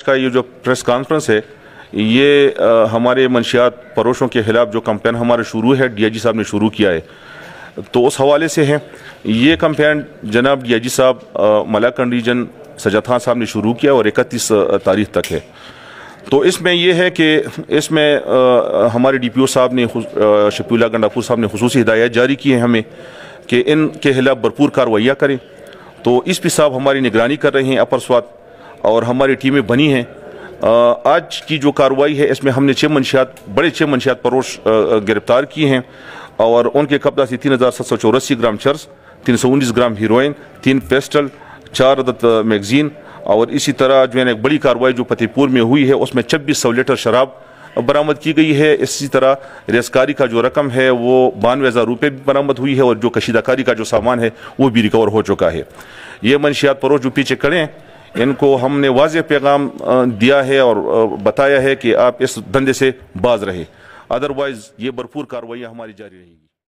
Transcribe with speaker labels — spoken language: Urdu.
Speaker 1: کا یہ جو پریس کانفرنس ہے یہ ہمارے منشیات فروشوں کے خلاف جو کمپین ہمارا شروع ہے ڈی آئی جی صاحب نے شروع کیا ہے تو اس حوالے سے ہے یہ کمپین جناب ڈی آئی جی صاحب ملاکنڈ ریجن سجاد خان صاحب نے شروع کیا اور 31 تاریخ تک ہے. تو اس میں یہ ہے کہ اس میں ہمارے ڈی پی او صاحب نے شفیع اللہ گنڈاپور صاحب نے خصوصی ہدایات جاری کی ہیں ہمیں کہ ان کے خلاف بھرپور کارروائیاں کریں. تو ایس پی صاحب ہماری نگرانی کر رہے ہیں اپر سوات اور ہماری ٹیمیں بنی ہیں. آج کی جو کارروائی ہے اس میں ہم نے 6 منشیات فروش گرفتار کیے ہیں اور ان کے قبضہ سے 3784 گرام چرس، 319 گرام ہیروئن، 3 پیسٹل، 4 عدد میگزین اور اسی طرح جو ہے ایک بڑی کارروائی جو فتح پور میں ہوئی ہے اس میں 2600 لیٹر شراب برآمد کی گئی ہے. اسی طرح ریسکاری کا جو رقم ہے وہ 92,000 روپے بھی برآمد ہوئی ہے اور جو کشیدہ کاری کا جو سامان ہے وہ بھی ریکور ہو چکا ہے. یہ منشیات فروش جو پیچھے کھڑے ہیں ان کو ہم نے واضح پیغام دیا ہے اور بتایا ہے کہ آپ اس دھندے سے باز رہے، ادروائز یہ بھرپور کارروائیاں ہماری جاری رہے گی.